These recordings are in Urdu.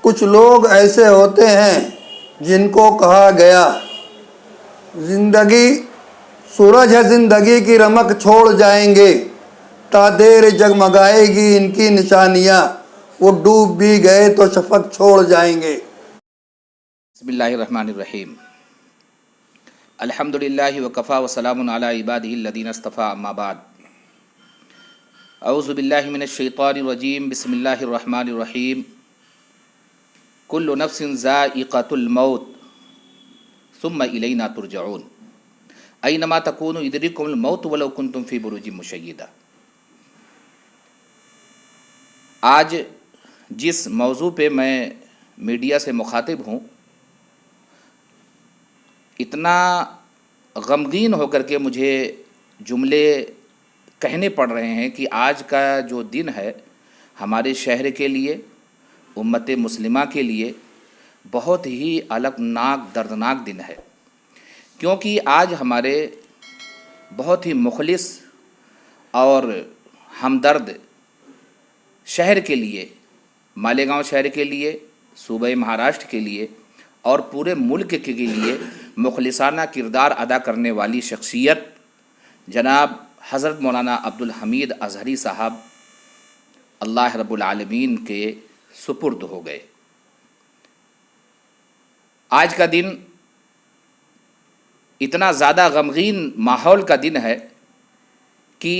کچھ لوگ ایسے ہوتے ہیں جن کو کہا گیا زندگی سورج ہے، زندگی کی رمق چھوڑ جائیں گے، تا دیر جگمگائے گی ان کی نشانیاں، وہ ڈوب بھی گئے تو شفق چھوڑ جائیں گے۔ بسم اللہ الرحمن الرحیم۔ الحمدللہ وکفا وسلام علی عبادہ الذین اصطفیٰ، اما بعد۔ اعوذ باللہ من الشیطان الرجیم، بسم اللہ الرحمن الرحیم۔ کل نفس ذائقۃ الموت ثم الینا ترجعون، اینما تکونوا یدرککم الموت ولو کنتم فی بروج مشیدہ۔ آج جس موضوع پہ میں میڈیا سے مخاطب ہوں، اتنا غمگین ہو کر کے مجھے جملے کہنے پڑ رہے ہیں کہ آج کا جو دن ہے ہمارے شہر کے لیے، امت مسلمہ کے لیے بہت ہی الگناک دردناک دن ہے، کیونکہ آج ہمارے بہت ہی مخلص اور ہمدرد شہر کے لیے، مالیگاؤں شہر کے لیے، صوبہ مہاراشٹر کے لیے اور پورے ملک کے لیے مخلصانہ کردار ادا کرنے والی شخصیت جناب حضرت مولانا عبدالحمید اظہری صاحب اللہ رب العالمین کے سپرد ہو گئے۔ آج کا دن اتنا زیادہ غمگین ماحول کا دن ہے کہ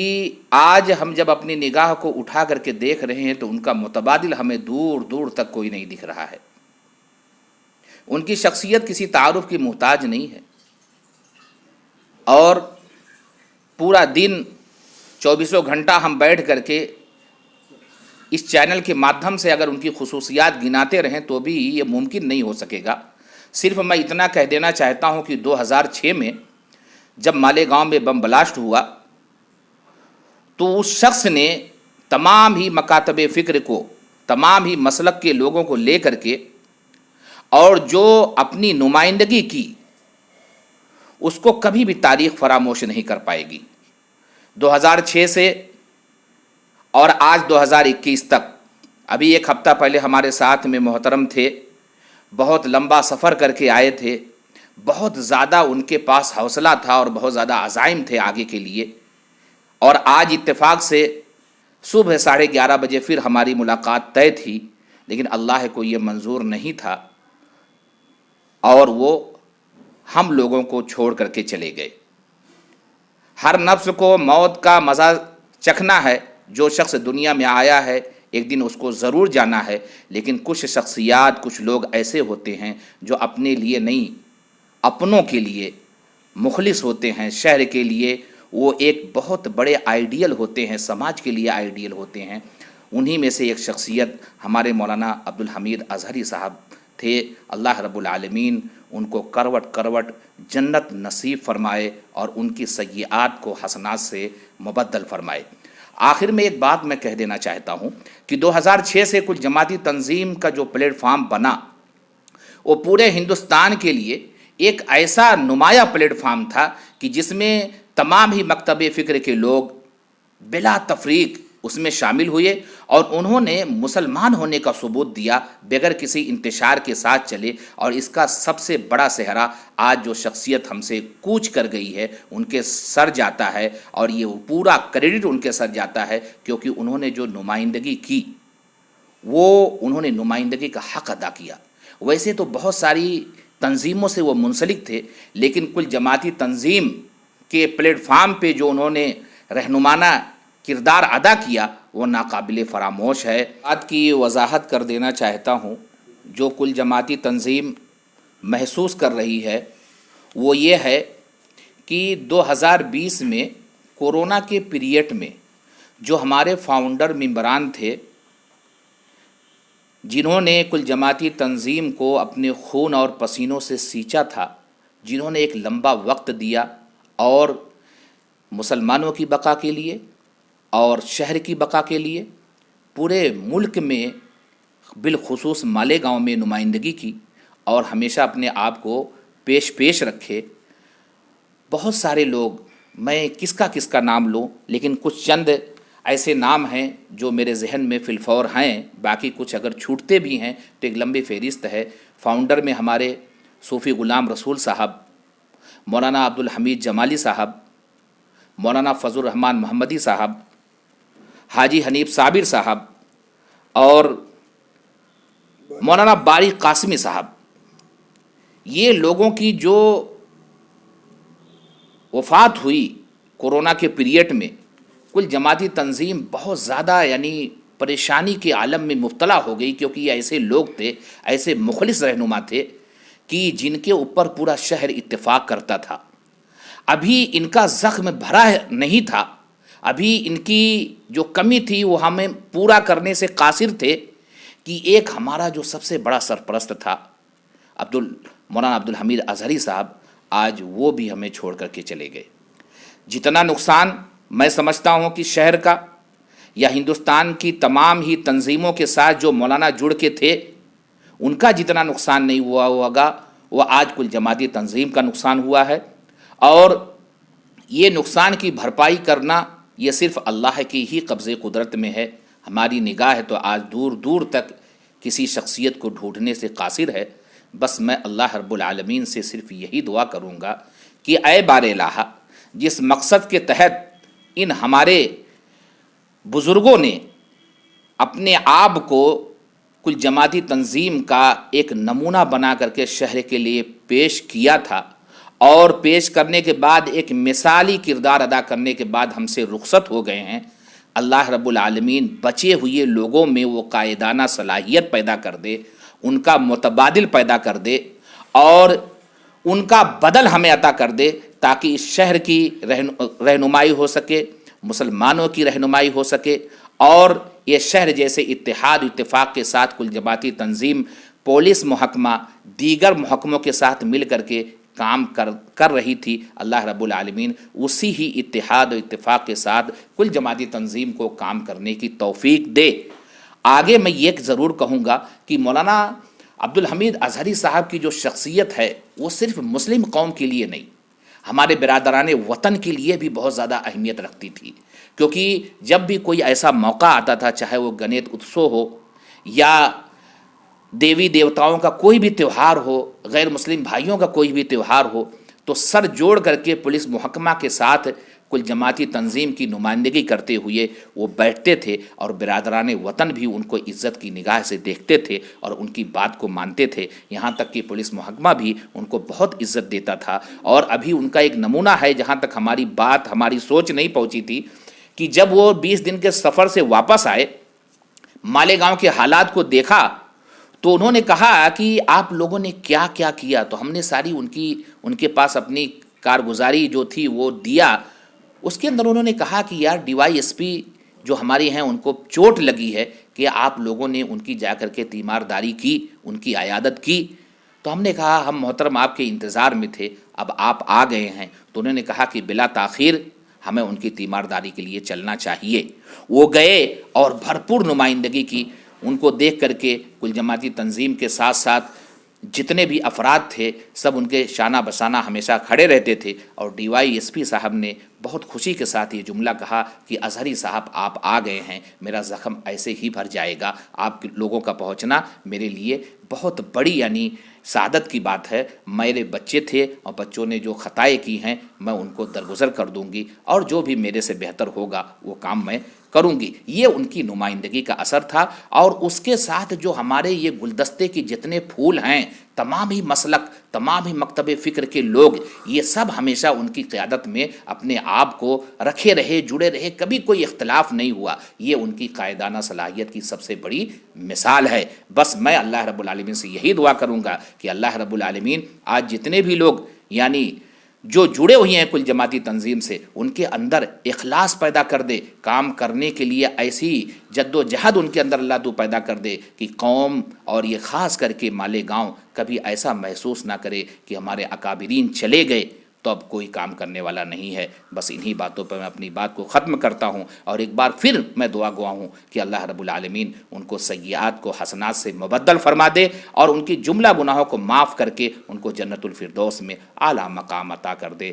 آج ہم جب اپنی نگاہ کو اٹھا کر کے دیکھ رہے ہیں تو ان کا متبادل ہمیں دور دور تک کوئی نہیں دکھ رہا ہے۔ ان کی شخصیت کسی تعارف کی محتاج نہیں ہے، اور پورا دن 24 گھنٹہ ہم بیٹھ کر کے اس چینل کے مادھیم سے اگر ان کی خصوصیات گناتے رہیں تو بھی یہ ممکن نہیں ہو سکے گا۔ صرف میں اتنا کہہ دینا چاہتا ہوں کہ 2006 میں جب مالیگاؤں میں بم بلاسٹ ہوا تو اس شخص نے تمام ہی مکاتب فکر کو، تمام ہی مسلک کے لوگوں کو لے کر کے اور جو اپنی نمائندگی کی، اس کو کبھی بھی تاریخ فراموش نہیں کر پائے گی۔ 2006 سے اور آج 2021 تک، ابھی ایک ہفتہ پہلے ہمارے ساتھ میں محترم تھے، بہت لمبا سفر کر کے آئے تھے، بہت زیادہ ان کے پاس حوصلہ تھا اور بہت زیادہ عزائم تھے آگے کے لیے، اور آج اتفاق سے صبح 11:30 بجے پھر ہماری ملاقات طے تھی، لیکن اللہ کو یہ منظور نہیں تھا اور وہ ہم لوگوں کو چھوڑ کر کے چلے گئے۔ ہر نفس کو موت کا مزہ چکھنا ہے، جو شخص دنیا میں آیا ہے ایک دن اس کو ضرور جانا ہے، لیکن کچھ شخصیات، کچھ لوگ ایسے ہوتے ہیں جو اپنے لیے نہیں، اپنوں کے لیے مخلص ہوتے ہیں، شہر کے لیے وہ ایک بہت بڑے آئیڈیل ہوتے ہیں، سماج کے لیے آئیڈیل ہوتے ہیں۔ انہی میں سے ایک شخصیت ہمارے مولانا عبدالحمید اظہری صاحب تھے۔ اللہ رب العالمین ان کو کروٹ کروٹ جنت نصیب فرمائے اور ان کی سیئات کو حسنات سے مبدل فرمائے۔ آخر میں ایک بات میں کہہ دینا چاہتا ہوں کہ 2006 سے کچھ جماعتی تنظیم کا جو پلیٹ فارم بنا، وہ پورے ہندوستان کے لیے ایک ایسا نمایاں پلیٹ فارم تھا کہ جس میں تمام ہی مکتب فکر کے لوگ بلا تفریق اس میں شامل ہوئے اور انہوں نے مسلمان ہونے کا ثبوت دیا، بغیر کسی انتشار کے ساتھ چلے، اور اس کا سب سے بڑا صحرا آج جو شخصیت ہم سے کوچ کر گئی ہے ان کے سر جاتا ہے، اور یہ پورا کریڈٹ ان کے سر جاتا ہے، کیونکہ انہوں نے جو نمائندگی کی وہ انہوں نے نمائندگی کا حق ادا کیا۔ ویسے تو بہت ساری تنظیموں سے وہ منسلک تھے، لیکن کل جماعتی تنظیم کے پلیٹ فارم پہ جو انہوں نے رہنمانہ کردار ادا کیا وہ ناقابل فراموش ہے۔ بات کی وضاحت کر دینا چاہتا ہوں، جو کل جماعتی تنظیم محسوس کر رہی ہے وہ یہ ہے کہ 2020 میں کورونا کے پیریڈ میں جو ہمارے فاؤنڈر ممبران تھے، جنہوں نے کل جماعتی تنظیم کو اپنے خون اور پسینوں سے سینچا تھا، جنہوں نے ایک لمبا وقت دیا اور مسلمانوں کی بقا کے لیے اور شہر کی بقا کے لیے پورے ملک میں بالخصوص مالیگاؤں میں نمائندگی کی اور ہمیشہ اپنے آپ کو پیش رکھے، بہت سارے لوگ، میں کس کا نام لوں، لیکن کچھ چند ایسے نام ہیں جو میرے ذہن میں فی الفور ہیں، باقی کچھ اگر چھوٹتے بھی ہیں تو ایک لمبی فہرست ہے۔ فاؤنڈر میں ہمارے صوفی غلام رسول صاحب، مولانا عبدالحمید جمالی صاحب، مولانا فضل الرحمن محمدی صاحب، حاجی حنیف صابر صاحب اور مولانا باری قاسمی صاحب، یہ لوگوں کی جو وفات ہوئی کورونا کے پیریڈ میں، کل جماعتی تنظیم بہت زیادہ پریشانی کے عالم میں مبتلا ہو گئی، کیونکہ یہ ایسے لوگ تھے، ایسے مخلص رہنما تھے کہ جن کے اوپر پورا شہر اتفاق کرتا تھا۔ ابھی ان کا زخم بھرا نہیں تھا، ابھی ان کی جو کمی تھی وہ ہمیں پورا کرنے سے قاصر تھے کہ ایک ہمارا جو سب سے بڑا سرپرست تھا مولانا عبدالحمید اظہری صاحب، آج وہ بھی ہمیں چھوڑ کر کے چلے گئے۔ جتنا نقصان میں سمجھتا ہوں کہ شہر کا یا ہندوستان کی تمام ہی تنظیموں کے ساتھ جو مولانا جڑ کے تھے ان کا جتنا نقصان نہیں ہوا ہوگا، وہ آج کل جماعتی تنظیم کا نقصان ہوا ہے، اور یہ نقصان کی بھرپائی کرنا یہ صرف اللہ کی ہی قبضے قدرت میں ہے۔ ہماری نگاہ تو آج دور دور تک کسی شخصیت کو ڈھونڈنے سے قاصر ہے۔ بس میں اللہ رب العالمین سے صرف یہی دعا کروں گا کہ اے بار الہ، جس مقصد کے تحت ان ہمارے بزرگوں نے اپنے آپ کو کل جماعتی تنظیم کا ایک نمونہ بنا کر کے شہر کے لیے پیش کیا تھا، اور پیش کرنے کے بعد ایک مثالی کردار ادا کرنے کے بعد ہم سے رخصت ہو گئے ہیں، اللہ رب العالمین بچے ہوئے لوگوں میں وہ قائدانہ صلاحیت پیدا کر دے، ان کا متبادل پیدا کر دے اور ان کا بدل ہمیں عطا کر دے، تاکہ اس شہر کی رہنمائی ہو سکے، مسلمانوں کی رہنمائی ہو سکے، اور یہ شہر جیسے اتحاد اتفاق کے ساتھ کل جماعتی تنظیم، پولیس محکمہ، دیگر محکموں کے ساتھ مل کر کے کام کر رہی تھی، اللہ رب العالمین اسی ہی اتحاد و اتفاق کے ساتھ کل جماعتی تنظیم کو کام کرنے کی توفیق دے۔ آگے میں یہ ضرور کہوں گا کہ مولانا عبدالحمید اظہری صاحب کی جو شخصیت ہے وہ صرف مسلم قوم کے لیے نہیں، ہمارے برادران وطن کے لیے بھی بہت زیادہ اہمیت رکھتی تھی، کیونکہ جب بھی کوئی ایسا موقع آتا تھا، چاہے وہ گنیت اتسو ہو یا دیوی دیوتاؤں کا کوئی بھی تہوار ہو، غیر مسلم بھائیوں کا کوئی بھی تہوار ہو، تو سر جوڑ کر کے پولیس محکمہ کے ساتھ کل جماعتی تنظیم کی نمائندگی کرتے ہوئے وہ بیٹھتے تھے، اور برادران وطن بھی ان کو عزت کی نگاہ سے دیکھتے تھے اور ان کی بات کو مانتے تھے، یہاں تک کہ پولیس محکمہ بھی ان کو بہت عزت دیتا تھا۔ اور ابھی ان کا ایک نمونہ ہے، جہاں تک ہماری بات، ہماری سوچ نہیں پہنچی تھی، کہ جب وہ 20 دن کے سفر سے واپس آئے، مالیگاؤں کے حالات کو دیکھا، تو انہوں نے کہا کہ آپ لوگوں نے کیا کیا کیا، تو ہم نے ساری ان کے پاس اپنی کارگزاری جو تھی وہ دیا۔ اس کے اندر انہوں نے کہا کہ یار ڈی وائی ایس پی جو ہمارے ہیں ان کو چوٹ لگی ہے کہ آپ لوگوں نے ان کی جا کر کے تیمارداری کی، ان کی عیادت کی۔ تو ہم نے کہا ہم محترم آپ کے انتظار میں تھے، اب آپ آ گئے ہیں۔ تو انہوں نے کہا کہ بلا تاخیر ہمیں ان کی تیمارداری کے لیے چلنا چاہیے۔ وہ گئے اور بھرپور نمائندگی کی۔ ان کو دیکھ کر کے کل جماعتی تنظیم کے ساتھ ساتھ جتنے بھی افراد تھے سب ان کے شانہ بشانہ ہمیشہ کھڑے رہتے تھے، اور ڈی وائی ایس پی صاحب نے بہت خوشی کے ساتھ یہ جملہ کہا کہ اظہری صاحب آپ آ گئے ہیں، میرا زخم ایسے ہی بھر جائے گا، آپ لوگوں کا پہنچنا میرے لیے بہت بڑی سعادت کی بات ہے۔ میرے بچے تھے اور بچوں نے جو خطائیں کی ہیں میں ان کو درگزر کر دوں گی، اور جو بھی میرے سے بہتر ہوگا وہ کام میں کروں گی۔ یہ ان کی نمائندگی کا اثر تھا، اور اس کے ساتھ جو ہمارے یہ گلدستے کی جتنے پھول ہیں، تمام ہی مسلک، تمام ہی مکتب فکر کے لوگ، یہ سب ہمیشہ ان کی قیادت میں اپنے آپ کو رکھے رہے، جڑے رہے، کبھی کوئی اختلاف نہیں ہوا۔ یہ ان کی قائدانہ صلاحیت کی سب سے بڑی مثال ہے۔ بس میں اللہ رب العالمین سے یہی دعا کروں گا کہ اللہ رب العالمین آج جتنے بھی لوگ جو جڑے ہوئے ہیں کل جماعتی تنظیم سے، ان کے اندر اخلاص پیدا کر دے، کام کرنے کے لیے ایسی جد و جہد ان کے اندر اللہ تو پیدا کر دے کہ قوم اور یہ خاص کر کے مالیگاؤں کبھی ایسا محسوس نہ کرے کہ ہمارے اکابرین چلے گئے تو اب کوئی کام کرنے والا نہیں ہے۔ بس انہی باتوں پر میں اپنی بات کو ختم کرتا ہوں، اور ایک بار پھر میں دعا گوا ہوں کہ اللہ رب العالمین ان کو سیئات کو حسنات سے مبدل فرما دے، اور ان کی جملہ گناہوں کو معاف کر کے ان کو جنت الفردوس میں اعلیٰ مقام عطا کر دے۔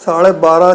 12:30